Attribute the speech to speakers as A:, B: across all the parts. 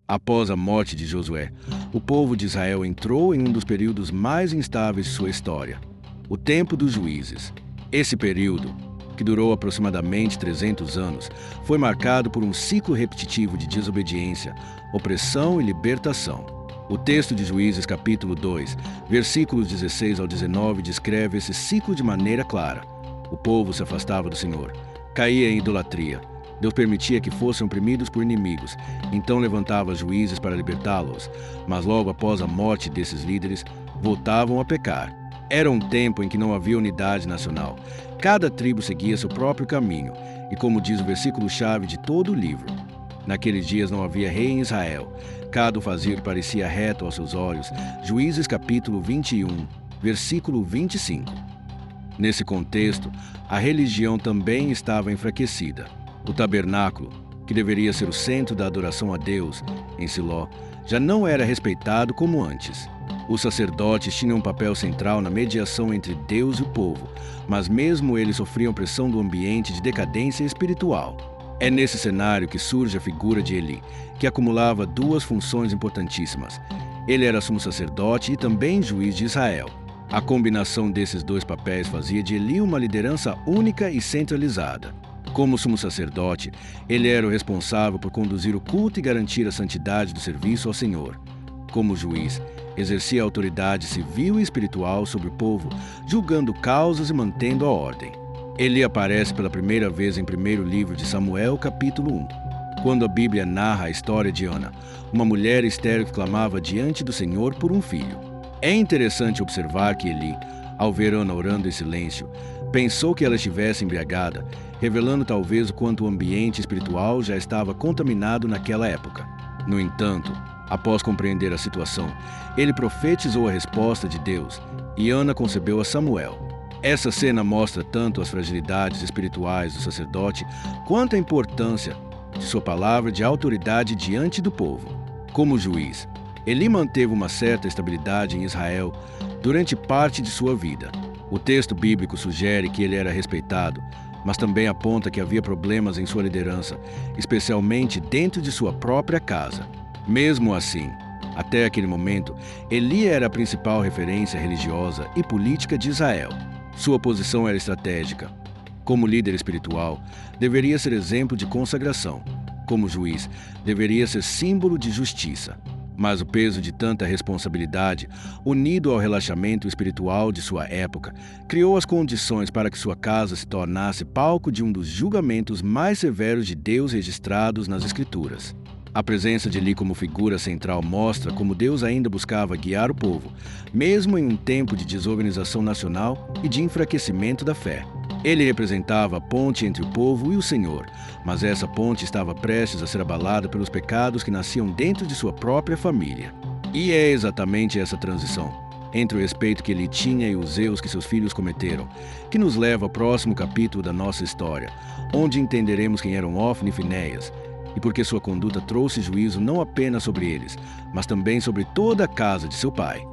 A: Após a morte de Josué, o povo de Israel entrou em um dos períodos mais instáveis de sua história, o tempo dos juízes. Esse período, que durou aproximadamente 300 anos, foi marcado por um ciclo repetitivo de desobediência, opressão e libertação. O texto de Juízes capítulo 2, versículos 16 ao 19, descreve esse ciclo de maneira clara. O povo se afastava do Senhor, caía em idolatria. Deus permitia que fossem oprimidos por inimigos, então levantava juízes para libertá-los, mas logo após a morte desses líderes, voltavam a pecar. Era um tempo em que não havia unidade nacional. Cada tribo seguia seu próprio caminho, e como diz o versículo-chave de todo o livro, naqueles dias não havia rei em Israel. Cada o fazia o que parecia reto aos seus olhos. Juízes capítulo 21, versículo 25. Nesse contexto, a religião também estava enfraquecida. O tabernáculo, que deveria ser o centro da adoração a Deus, em Siló, já não era respeitado como antes. Os sacerdotes tinham um papel central na mediação entre Deus e o povo, mas mesmo eles sofriam pressão do ambiente de decadência espiritual. É nesse cenário que surge a figura de Eli, que acumulava duas funções importantíssimas. Ele era sumo sacerdote e também juiz de Israel. A combinação desses dois papéis fazia de Eli uma liderança única e centralizada. Como sumo sacerdote, ele era o responsável por conduzir o culto e garantir a santidade do serviço ao Senhor. Como juiz, exercia a autoridade civil e espiritual sobre o povo, julgando causas e mantendo a ordem. Eli aparece pela primeira vez em 1º livro de Samuel, capítulo 1, quando a Bíblia narra a história de Ana, uma mulher estéril que clamava diante do Senhor por um filho. É interessante observar que Eli, ao ver Ana orando em silêncio, pensou que ela estivesse embriagada, revelando talvez o quanto o ambiente espiritual já estava contaminado naquela época. No entanto, após compreender a situação, ele profetizou a resposta de Deus e Ana concebeu a Samuel. Essa cena mostra tanto as fragilidades espirituais do sacerdote quanto a importância de sua palavra de autoridade diante do povo. Como juiz, Eli manteve uma certa estabilidade em Israel durante parte de sua vida. O texto bíblico sugere que ele era respeitado, mas também aponta que havia problemas em sua liderança, especialmente dentro de sua própria casa. Mesmo assim, até aquele momento, Eli era a principal referência religiosa e política de Israel. Sua posição era estratégica. Como líder espiritual, deveria ser exemplo de consagração. Como juiz, deveria ser símbolo de justiça. Mas o peso de tanta responsabilidade, unido ao relaxamento espiritual de sua época, criou as condições para que sua casa se tornasse palco de um dos julgamentos mais severos de Deus registrados nas Escrituras. A presença de Eli como figura central mostra como Deus ainda buscava guiar o povo, mesmo em um tempo de desorganização nacional e de enfraquecimento da fé. Ele representava a ponte entre o povo e o Senhor, mas essa ponte estava prestes a ser abalada pelos pecados que nasciam dentro de sua própria família. E é exatamente essa transição, entre o respeito que ele tinha e os erros que seus filhos cometeram, que nos leva ao próximo capítulo da nossa história, onde entenderemos quem eram Ofni e Finéias, e porque sua conduta trouxe juízo não apenas sobre eles, mas também sobre toda a casa de seu pai.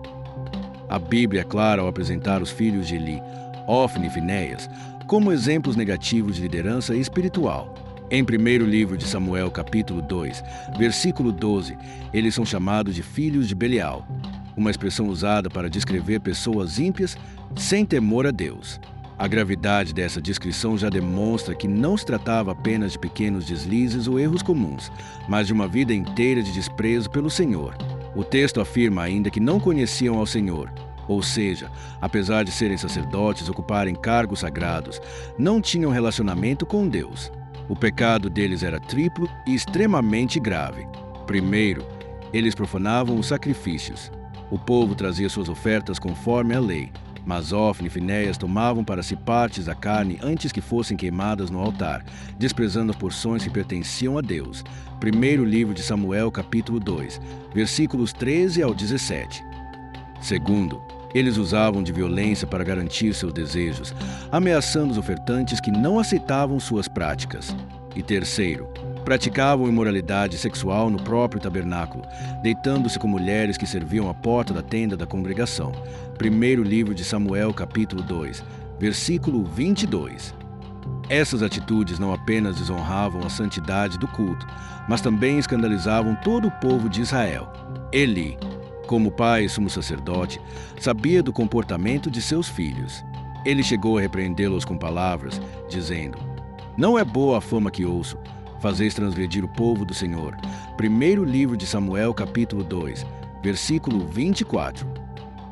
A: A Bíblia é clara ao apresentar os filhos de Eli, Ofni e Finéias, como exemplos negativos de liderança espiritual. Em 1º livro de Samuel, capítulo 2, versículo 12, eles são chamados de filhos de Belial, uma expressão usada para descrever pessoas ímpias sem temor a Deus. A gravidade dessa descrição já demonstra que não se tratava apenas de pequenos deslizes ou erros comuns, mas de uma vida inteira de desprezo pelo Senhor. O texto afirma ainda que não conheciam ao Senhor, ou seja, apesar de serem sacerdotes, ocuparem cargos sagrados, não tinham relacionamento com Deus. O pecado deles era triplo e extremamente grave. Primeiro, eles profanavam os sacrifícios. O povo trazia suas ofertas conforme a lei, mas Ofni e Finéias tomavam para si partes da carne antes que fossem queimadas no altar, desprezando as porções que pertenciam a Deus. 1º livro de Samuel, capítulo 2, versículos 13 ao 17. Segundo, eles usavam de violência para garantir seus desejos, ameaçando os ofertantes que não aceitavam suas práticas. E terceiro, praticavam imoralidade sexual no próprio tabernáculo, deitando-se com mulheres que serviam à porta da tenda da congregação. 1º livro de Samuel, capítulo 2, versículo 22. Essas atitudes não apenas desonravam a santidade do culto, mas também escandalizavam todo o povo de Israel. Eli, como pai e sumo sacerdote, sabia do comportamento de seus filhos. Ele chegou a repreendê-los com palavras, dizendo: "Não é boa a fama que ouço, fazeis transgredir o povo do Senhor." Primeiro livro de Samuel, capítulo 2, versículo 24.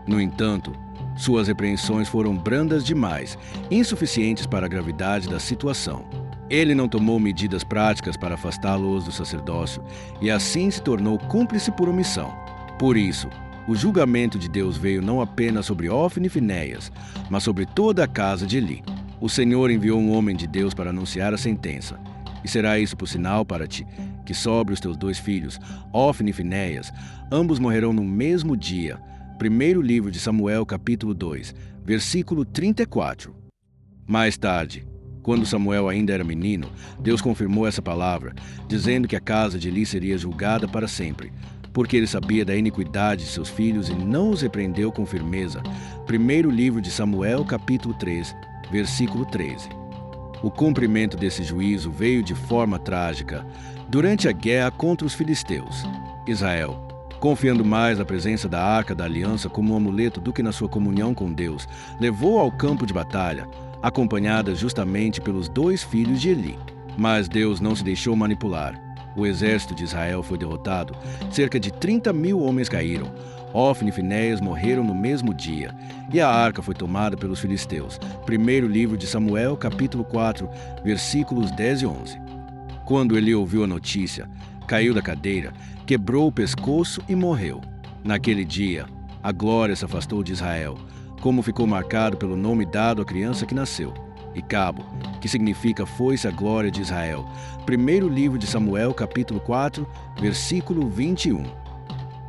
A: No entanto, suas repreensões foram brandas demais, insuficientes para a gravidade da situação. Ele não tomou medidas práticas para afastá-los do sacerdócio e assim se tornou cúmplice por omissão. Por isso, o julgamento de Deus veio não apenas sobre Ofni e Finéias, mas sobre toda a casa de Eli. O Senhor enviou um homem de Deus para anunciar a sentença. E será isso por sinal para ti, que sobre os teus 2 filhos, Ofni e Finéias, ambos morrerão no mesmo dia. Primeiro livro de Samuel, capítulo 2, versículo 34. Mais tarde, quando Samuel ainda era menino, Deus confirmou essa palavra, dizendo que a casa de Eli seria julgada para sempre, porque ele sabia da iniquidade de seus filhos e não os repreendeu com firmeza. Primeiro livro de Samuel, capítulo 3, versículo 13. O cumprimento desse juízo veio de forma trágica durante a guerra contra os filisteus. Israel, confiando mais na presença da Arca da Aliança como um amuleto do que na sua comunhão com Deus, levou ao campo de batalha, acompanhada justamente pelos 2 filhos de Eli. Mas Deus não se deixou manipular. O exército de Israel foi derrotado, cerca de 30.000 homens caíram. Ofni e Finéias morreram no mesmo dia, e a arca foi tomada pelos filisteus. Primeiro livro de Samuel, capítulo 4, versículos 10 e 11. Quando Eli ouviu a notícia, caiu da cadeira, quebrou o pescoço e morreu. Naquele dia, a glória se afastou de Israel, como ficou marcado pelo nome dado à criança que nasceu. E Cabo, que significa foice a glória de Israel. Primeiro livro de Samuel, capítulo 4, versículo 21.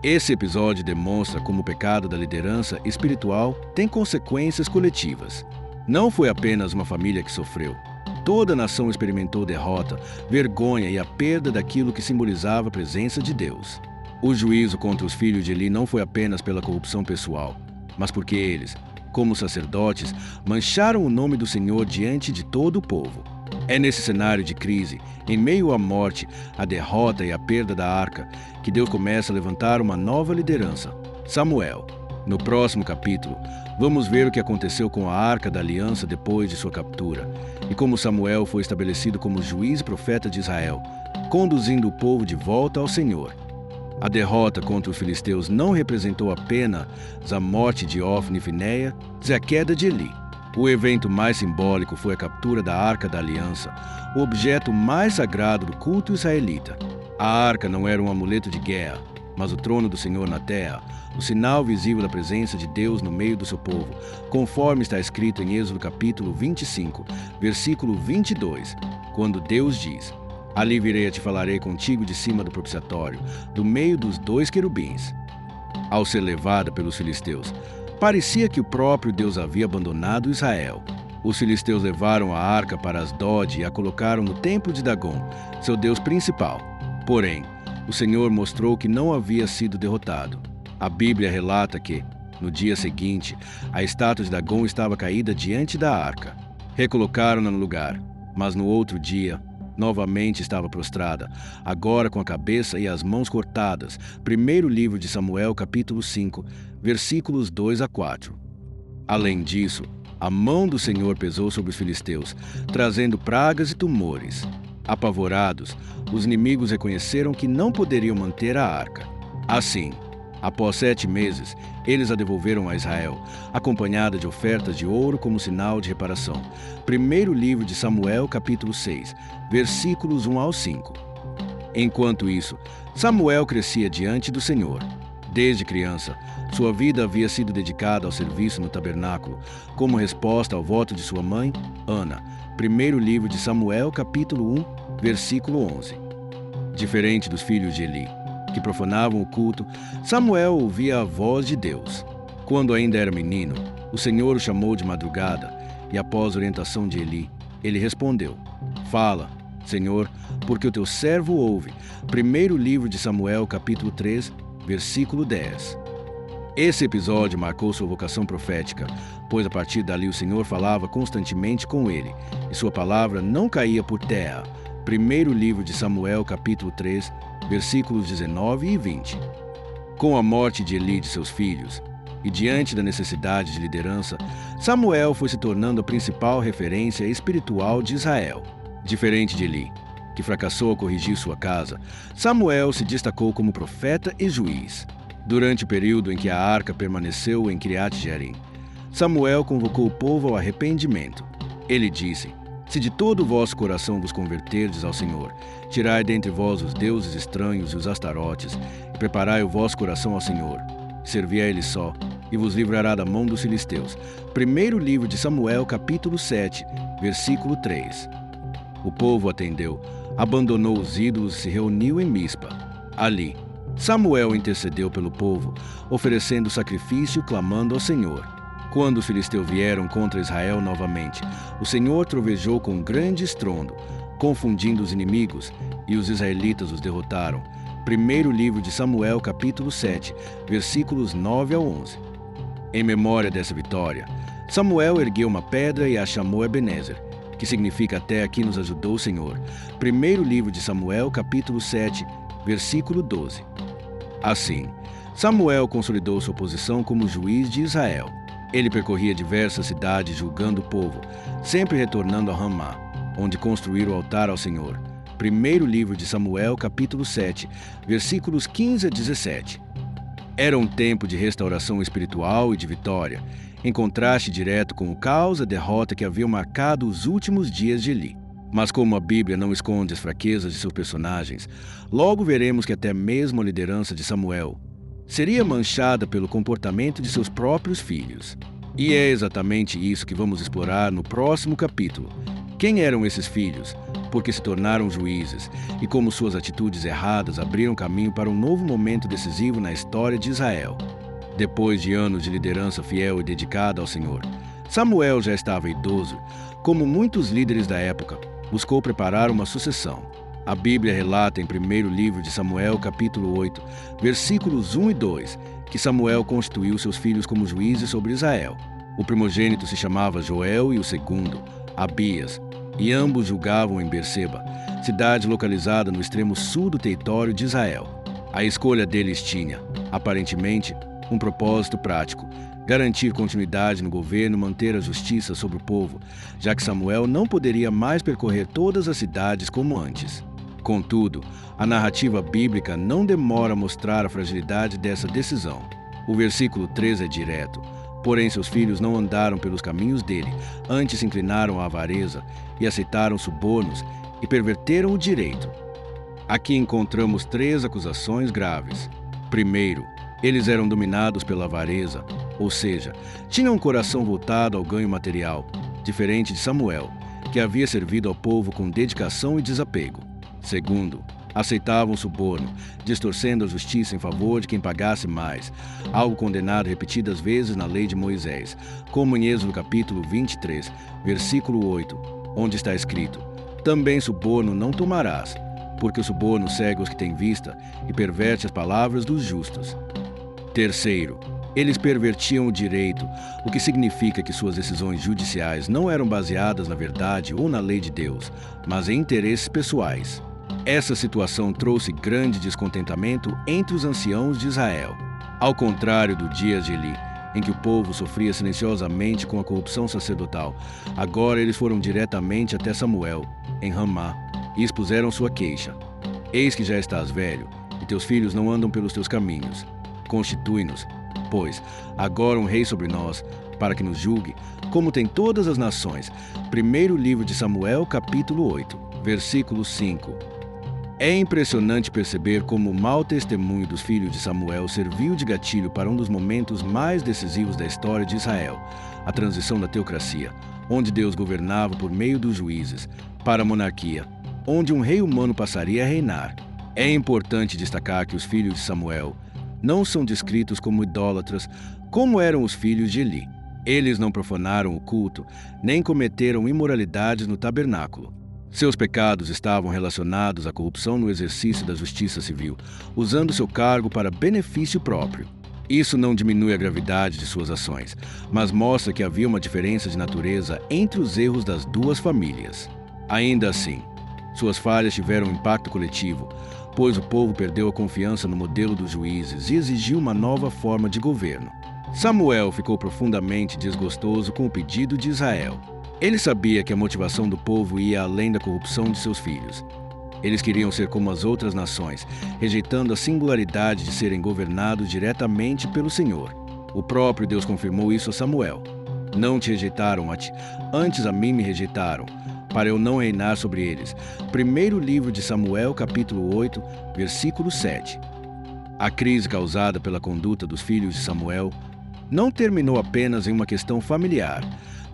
A: Esse episódio demonstra como o pecado da liderança espiritual tem consequências coletivas. Não foi apenas uma família que sofreu. Toda a nação experimentou derrota, vergonha e a perda daquilo que simbolizava a presença de Deus. O juízo contra os filhos de Eli não foi apenas pela corrupção pessoal, mas porque eles, como sacerdotes, mancharam o nome do Senhor diante de todo o povo. É nesse cenário de crise, em meio à morte, a derrota e a perda da arca, que Deus começa a levantar uma nova liderança, Samuel. No próximo capítulo, vamos ver o que aconteceu com a Arca da Aliança depois de sua captura, e como Samuel foi estabelecido como juiz e profeta de Israel, conduzindo o povo de volta ao Senhor. A derrota contra os filisteus não representou apenas a morte de Ofni e Finéias e a queda de Eli. O evento mais simbólico foi a captura da Arca da Aliança, o objeto mais sagrado do culto israelita. A arca não era um amuleto de guerra, mas o trono do Senhor na terra, o sinal visível da presença de Deus no meio do seu povo, conforme está escrito em Êxodo capítulo 25, versículo 22, quando Deus diz: "Ali virei e te falarei contigo de cima do propiciatório, do meio dos 2 querubins." Ao ser levada pelos filisteus, parecia que o próprio Deus havia abandonado Israel. Os filisteus levaram a arca para Asdod e a colocaram no templo de Dagon, seu deus principal. Porém, o Senhor mostrou que não havia sido derrotado. A Bíblia relata que, no dia seguinte, a estátua de Dagon estava caída diante da arca. Recolocaram-na no lugar, mas no outro dia, novamente estava prostrada, agora com a cabeça e as mãos cortadas. Primeiro livro de Samuel, capítulo 5, versículos 2 a 4. Além disso, a mão do Senhor pesou sobre os filisteus, trazendo pragas e tumores. Apavorados, os inimigos reconheceram que não poderiam manter a arca. Assim, após 7 meses, eles a devolveram a Israel, acompanhada de ofertas de ouro como sinal de reparação. Primeiro livro de Samuel, capítulo 6, versículos 1 ao 5. Enquanto isso, Samuel crescia diante do Senhor. Desde criança, sua vida havia sido dedicada ao serviço no tabernáculo, como resposta ao voto de sua mãe, Ana. Primeiro livro de Samuel, capítulo 1, versículo 11. Diferente dos filhos de Eli, que profanavam o culto, Samuel ouvia a voz de Deus. Quando ainda era menino, o Senhor o chamou de madrugada, e após orientação de Eli, ele respondeu: "Fala, Senhor, porque o teu servo ouve." Primeiro livro de Samuel, capítulo 3, versículo 10. Esse episódio marcou sua vocação profética, pois a partir dali o Senhor falava constantemente com ele, e sua palavra não caía por terra. Primeiro livro de Samuel, capítulo 3, versículos 19 e 20. Com a morte de Eli e de seus filhos, e diante da necessidade de liderança, Samuel foi se tornando a principal referência espiritual de Israel. Diferente de Eli, que fracassou ao corrigir sua casa, Samuel se destacou como profeta e juiz. Durante o período em que a arca permaneceu em Kiriat-Jearim, Samuel convocou o povo ao arrependimento. Ele disse: Se de todo o vosso coração vos converterdes ao Senhor, tirai dentre vós os deuses estranhos e os astarotes, e preparai o vosso coração ao Senhor. Servi a Ele só, e vos livrará da mão dos filisteus. Primeiro livro de Samuel, capítulo 7, versículo 3. O povo atendeu, abandonou os ídolos e se reuniu em Mispa. Ali, Samuel intercedeu pelo povo, oferecendo sacrifício, clamando ao Senhor. Quando os filisteus vieram contra Israel novamente, o Senhor trovejou com grande estrondo, confundindo os inimigos, e os israelitas os derrotaram. Primeiro livro de Samuel, capítulo 7, versículos 9 a 11. Em memória dessa vitória, Samuel ergueu uma pedra e a chamou Ebenezer, que significa até aqui nos ajudou o Senhor. Primeiro livro de Samuel, capítulo 7, versículo 12. Assim, Samuel consolidou sua posição como juiz de Israel. Ele percorria diversas cidades julgando o povo, sempre retornando a Ramá, onde construíram o altar ao Senhor. Primeiro livro de Samuel, capítulo 7, versículos 15 a 17. Era um tempo de restauração espiritual e de vitória, em contraste direto com o caos e a derrota que haviam marcado os últimos dias de Eli. Mas como a Bíblia não esconde as fraquezas de seus personagens, logo veremos que até mesmo a liderança de Samuel seria manchada pelo comportamento de seus próprios filhos. E é exatamente isso que vamos explorar no próximo capítulo. Quem eram esses filhos? Por que se tornaram juízes? E como suas atitudes erradas abriram caminho para um novo momento decisivo na história de Israel. Depois de anos de liderança fiel e dedicada ao Senhor, Samuel já estava idoso. Como muitos líderes da época, buscou preparar uma sucessão. A Bíblia relata em primeiro livro de Samuel, capítulo 8, versículos 1 e 2, que Samuel constituiu seus filhos como juízes sobre Israel. O primogênito se chamava Joel e o segundo, Abias, e ambos julgavam em Berseba, cidade localizada no extremo sul do território de Israel. A escolha deles tinha, aparentemente, um propósito prático: garantir continuidade no governo e manter a justiça sobre o povo, já que Samuel não poderia mais percorrer todas as cidades como antes. Contudo, a narrativa bíblica não demora a mostrar a fragilidade dessa decisão. O versículo 3 é direto: Porém seus filhos não andaram pelos caminhos dele, antes se inclinaram à avareza e aceitaram subornos e perverteram o direito. Aqui encontramos 3 acusações graves. Primeiro, eles eram dominados pela avareza, ou seja, tinham um coração voltado ao ganho material, diferente de Samuel, que havia servido ao povo com dedicação e desapego. Segundo, aceitavam suborno, distorcendo a justiça em favor de quem pagasse mais, algo condenado repetidas vezes na lei de Moisés, como em Êxodo capítulo 23, versículo 8, onde está escrito: Também suborno não tomarás, porque o suborno cega os que têm vista e perverte as palavras dos justos. Terceiro, eles pervertiam o direito, o que significa que suas decisões judiciais não eram baseadas na verdade ou na lei de Deus, mas em interesses pessoais. Essa situação trouxe grande descontentamento entre os anciãos de Israel. Ao contrário do dias de Eli, em que o povo sofria silenciosamente com a corrupção sacerdotal, agora eles foram diretamente até Samuel, em Ramá, e expuseram sua queixa. Eis que já estás velho, e teus filhos não andam pelos teus caminhos. Constitui-nos, pois, agora um rei sobre nós, para que nos julgue, como tem todas as nações. Primeiro livro de Samuel, capítulo 8, versículo 5. É impressionante perceber como o mau testemunho dos filhos de Samuel serviu de gatilho para um dos momentos mais decisivos da história de Israel, a transição da teocracia, onde Deus governava por meio dos juízes, para a monarquia, onde um rei humano passaria a reinar. É importante destacar que os filhos de Samuel não são descritos como idólatras, como eram os filhos de Eli. Eles não profanaram o culto, nem cometeram imoralidades no tabernáculo. Seus pecados estavam relacionados à corrupção no exercício da justiça civil, usando seu cargo para benefício próprio. Isso não diminui a gravidade de suas ações, mas mostra que havia uma diferença de natureza entre os erros das duas famílias. Ainda assim, suas falhas tiveram um impacto coletivo, pois o povo perdeu a confiança no modelo dos juízes e exigiu uma nova forma de governo. Samuel ficou profundamente desgostoso com o pedido de Israel. Ele sabia que a motivação do povo ia além da corrupção de seus filhos. Eles queriam ser como as outras nações, rejeitando a singularidade de serem governados diretamente pelo Senhor. O próprio Deus confirmou isso a Samuel. Não te rejeitaram a ti, antes a mim me rejeitaram, para eu não reinar sobre eles. Primeiro livro de Samuel, capítulo 8, versículo 7. A crise causada pela conduta dos filhos de Samuel não terminou apenas em uma questão familiar.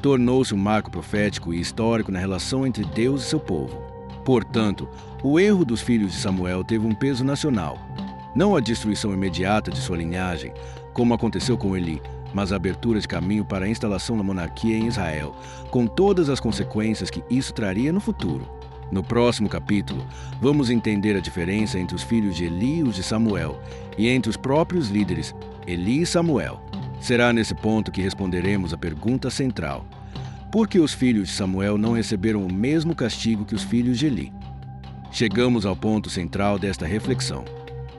A: Tornou-se um marco profético e histórico na relação entre Deus e seu povo. Portanto, o erro dos filhos de Samuel teve um peso nacional. Não a destruição imediata de sua linhagem, como aconteceu com Eli, mas a abertura de caminho para a instalação da monarquia em Israel, com todas as consequências que isso traria no futuro. No próximo capítulo, vamos entender a diferença entre os filhos de Eli e os de Samuel, e entre os próprios líderes, Eli e Samuel. Será nesse ponto que responderemos a pergunta central: por que os filhos de Samuel não receberam o mesmo castigo que os filhos de Eli? Chegamos ao ponto central desta reflexão.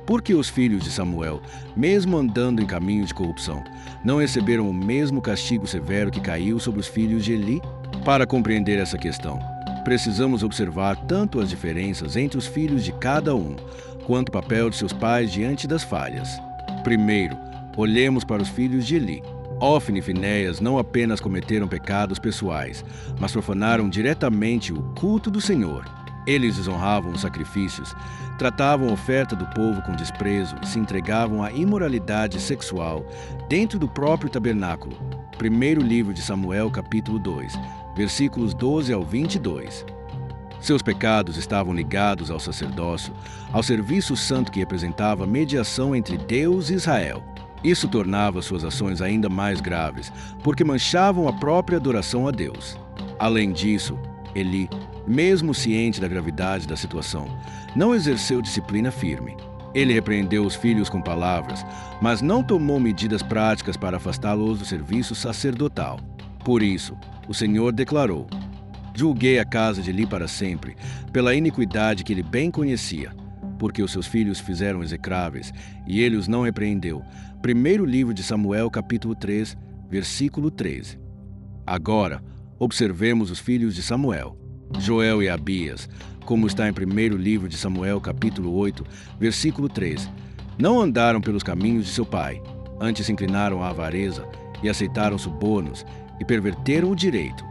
A: Por que os filhos de Samuel, mesmo andando em caminho de corrupção, não receberam o mesmo castigo severo que caiu sobre os filhos de Eli? Para compreender essa questão, precisamos observar tanto as diferenças entre os filhos de cada um, quanto o papel de seus pais diante das falhas. Primeiro, olhemos para os filhos de Eli. Ofni e Finéias não apenas cometeram pecados pessoais, mas profanaram diretamente o culto do Senhor. Eles desonravam os sacrifícios, tratavam a oferta do povo com desprezo e se entregavam à imoralidade sexual dentro do próprio tabernáculo. Primeiro livro de Samuel, capítulo 2, versículos 12 ao 22. Seus pecados estavam ligados ao sacerdócio, ao serviço santo que representava a mediação entre Deus e Israel. Isso tornava suas ações ainda mais graves, porque manchavam a própria adoração a Deus. Além disso, Eli, mesmo ciente da gravidade da situação, não exerceu disciplina firme. Ele repreendeu os filhos com palavras, mas não tomou medidas práticas para afastá-los do serviço sacerdotal. Por isso, o Senhor declarou: julguei a casa de Eli para sempre, pela iniquidade que ele bem conhecia, porque os seus filhos fizeram execráveis, e ele os não repreendeu. Primeiro livro de Samuel, capítulo 3, versículo 13. Agora, observemos os filhos de Samuel, Joel e Abias, como está em primeiro livro de Samuel, capítulo 8, versículo 3. Não andaram pelos caminhos de seu pai, antes se inclinaram à avareza e aceitaram subornos e perverteram o direito.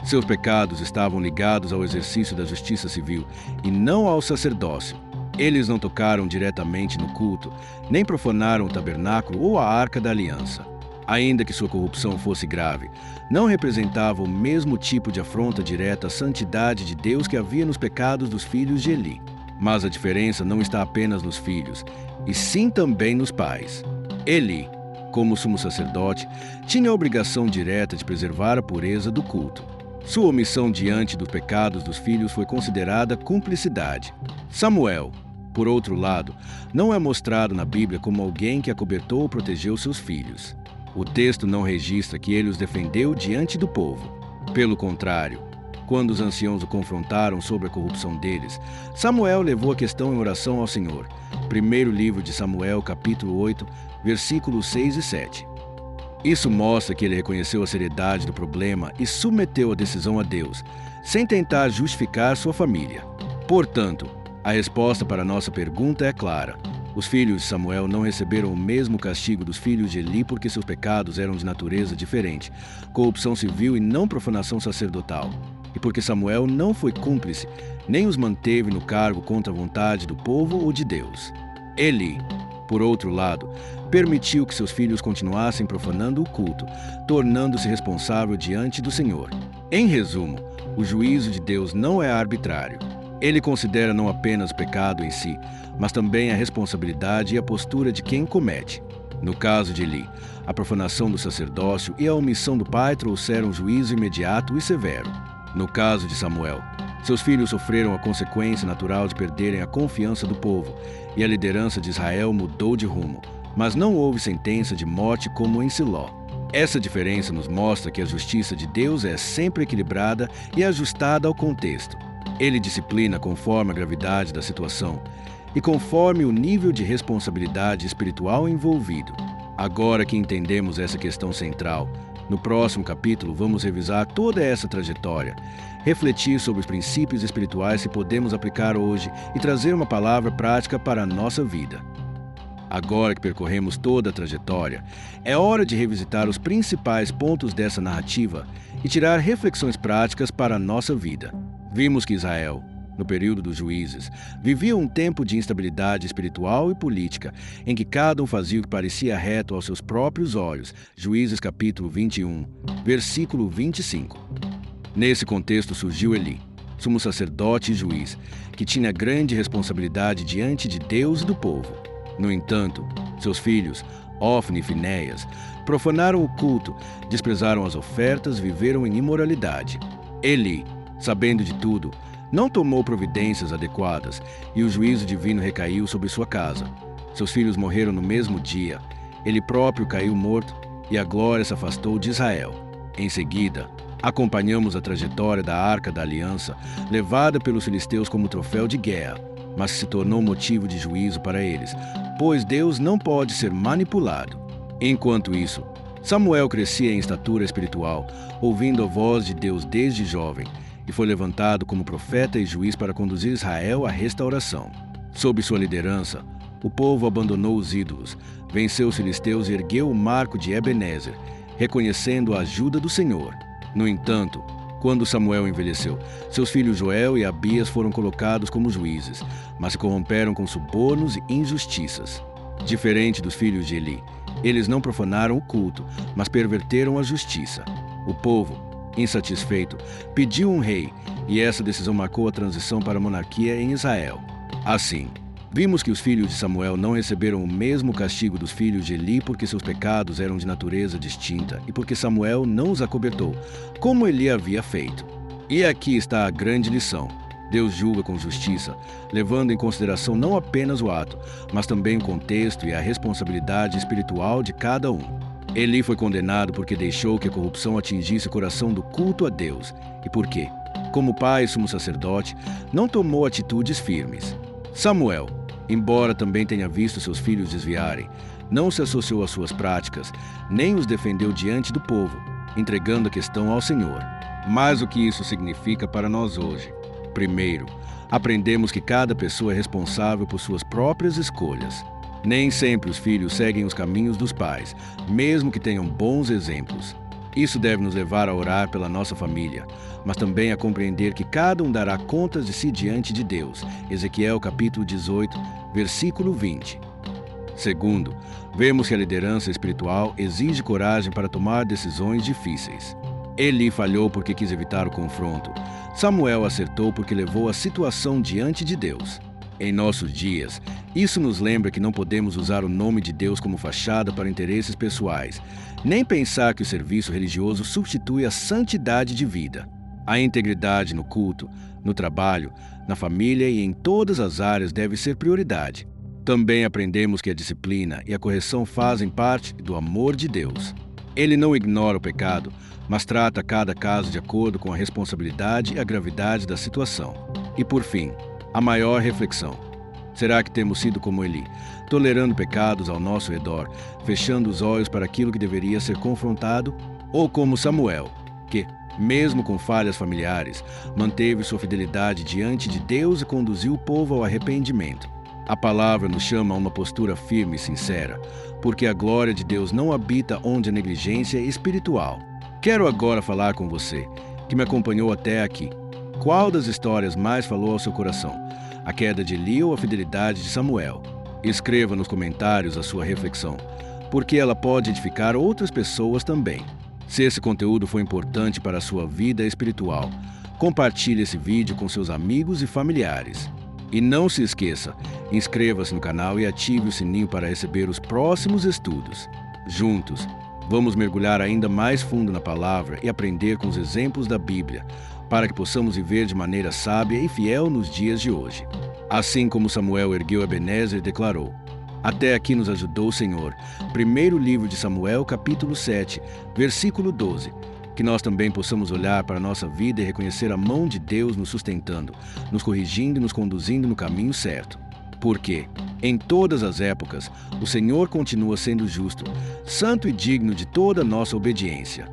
A: Seus pecados estavam ligados ao exercício da justiça civil e não ao sacerdócio. Eles não tocaram diretamente no culto, nem profanaram o tabernáculo ou a arca da aliança. Ainda que sua corrupção fosse grave, não representava o mesmo tipo de afronta direta à santidade de Deus que havia nos pecados dos filhos de Eli. Mas a diferença não está apenas nos filhos, e sim também nos pais. Eli, como sumo sacerdote, tinha a obrigação direta de preservar a pureza do culto. Sua omissão diante dos pecados dos filhos foi considerada cumplicidade. Samuel, por outro lado, não é mostrado na Bíblia como alguém que acobertou ou protegeu seus filhos. O texto não registra que ele os defendeu diante do povo. Pelo contrário, quando os anciãos o confrontaram sobre a corrupção deles, Samuel levou a questão em oração ao Senhor. Primeiro livro de Samuel, capítulo 8, versículos 6 e 7. Isso mostra que ele reconheceu a seriedade do problema e submeteu a decisão a Deus, sem tentar justificar sua família. Portanto, a resposta para nossa pergunta é clara. Os filhos de Samuel não receberam o mesmo castigo dos filhos de Eli porque seus pecados eram de natureza diferente, corrupção civil e não profanação sacerdotal, e porque Samuel não foi cúmplice, nem os manteve no cargo contra a vontade do povo ou de Deus. Eli, por outro lado, permitiu que seus filhos continuassem profanando o culto, tornando-se responsável diante do Senhor. Em resumo, o juízo de Deus não é arbitrário. Ele considera não apenas o pecado em si, mas também a responsabilidade e a postura de quem comete. No caso de Eli, a profanação do sacerdócio e a omissão do pai trouxeram juízo imediato e severo. No caso de Samuel, seus filhos sofreram a consequência natural de perderem a confiança do povo, e a liderança de Israel mudou de rumo, mas não houve sentença de morte como em Siló. Essa diferença nos mostra que a justiça de Deus é sempre equilibrada e ajustada ao contexto. Ele disciplina conforme a gravidade da situação e conforme o nível de responsabilidade espiritual envolvido. Agora que entendemos essa questão central, no próximo capítulo vamos revisar toda essa trajetória, refletir sobre os princípios espirituais que podemos aplicar hoje e trazer uma palavra prática para a nossa vida. Agora que percorremos toda a trajetória, é hora de revisitar os principais pontos dessa narrativa e tirar reflexões práticas para a nossa vida. Vimos que Israel, no período dos juízes, vivia um tempo de instabilidade espiritual e política, em que cada um fazia o que parecia reto aos seus próprios olhos. Juízes capítulo 21, versículo 25. Nesse contexto surgiu Eli, sumo sacerdote e juiz, que tinha grande responsabilidade diante de Deus e do povo. No entanto, seus filhos, Ofni e Finéias, profanaram o culto, desprezaram as ofertas e viveram em imoralidade. Eli, sabendo de tudo, não tomou providências adequadas e o juízo divino recaiu sobre sua casa. Seus filhos morreram no mesmo dia. Ele próprio caiu morto e a glória se afastou de Israel. Em seguida, acompanhamos a trajetória da Arca da Aliança, levada pelos filisteus como troféu de guerra, mas se tornou motivo de juízo para eles, pois Deus não pode ser manipulado. Enquanto isso, Samuel crescia em estatura espiritual, ouvindo a voz de Deus desde jovem, e foi levantado como profeta e juiz para conduzir Israel à restauração. Sob sua liderança, o povo abandonou os ídolos, venceu os filisteus e ergueu o marco de Ebenezer, reconhecendo a ajuda do Senhor. No entanto, quando Samuel envelheceu, seus filhos Joel e Abias foram colocados como juízes, mas se corromperam com subornos e injustiças. Diferente dos filhos de Eli, eles não profanaram o culto, mas perverteram a justiça. O povo, insatisfeito, pediu um rei, e essa decisão marcou a transição para a monarquia em Israel. Assim, vimos que os filhos de Samuel não receberam o mesmo castigo dos filhos de Eli porque seus pecados eram de natureza distinta e porque Samuel não os acobertou, como Eli havia feito. E aqui está a grande lição. Deus julga com justiça, levando em consideração não apenas o ato, mas também o contexto e a responsabilidade espiritual de cada um. Eli foi condenado porque deixou que a corrupção atingisse o coração do culto a Deus e porque, como pai e sumo sacerdote, não tomou atitudes firmes. Samuel, embora também tenha visto seus filhos desviarem, não se associou às suas práticas, nem os defendeu diante do povo, entregando a questão ao Senhor. Mas o que isso significa para nós hoje? Primeiro, aprendemos que cada pessoa é responsável por suas próprias escolhas. Nem sempre os filhos seguem os caminhos dos pais, mesmo que tenham bons exemplos. Isso deve nos levar a orar pela nossa família, mas também a compreender que cada um dará contas de si diante de Deus. Ezequiel capítulo 18, versículo 20. Segundo, vemos que a liderança espiritual exige coragem para tomar decisões difíceis. Eli falhou porque quis evitar o confronto. Samuel acertou porque levou a situação diante de Deus. Em nossos dias, isso nos lembra que não podemos usar o nome de Deus como fachada para interesses pessoais, nem pensar que o serviço religioso substitui a santidade de vida. A integridade no culto, no trabalho, na família e em todas as áreas deve ser prioridade. Também aprendemos que a disciplina e a correção fazem parte do amor de Deus. Ele não ignora o pecado, mas trata cada caso de acordo com a responsabilidade e a gravidade da situação. E por fim, a maior reflexão. Será que temos sido como Eli, tolerando pecados ao nosso redor, fechando os olhos para aquilo que deveria ser confrontado? Ou como Samuel, que, mesmo com falhas familiares, manteve sua fidelidade diante de Deus e conduziu o povo ao arrependimento? A palavra nos chama a uma postura firme e sincera, porque a glória de Deus não habita onde a negligência é espiritual. Quero agora falar com você, que me acompanhou até aqui. Qual das histórias mais falou ao seu coração? A queda de Eli ou a fidelidade de Samuel? Escreva nos comentários a sua reflexão, porque ela pode edificar outras pessoas também. Se esse conteúdo foi importante para a sua vida espiritual, compartilhe esse vídeo com seus amigos e familiares. E não se esqueça, inscreva-se no canal e ative o sininho para receber os próximos estudos. Juntos, vamos mergulhar ainda mais fundo na palavra e aprender com os exemplos da Bíblia, para que possamos viver de maneira sábia e fiel nos dias de hoje. Assim como Samuel ergueu Ebenezer e declarou: Até aqui nos ajudou o Senhor. Primeiro livro de Samuel, capítulo 7, versículo 12. Que nós também possamos olhar para a nossa vida e reconhecer a mão de Deus nos sustentando, nos corrigindo e nos conduzindo no caminho certo. Porque, em todas as épocas, o Senhor continua sendo justo, santo e digno de toda a nossa obediência.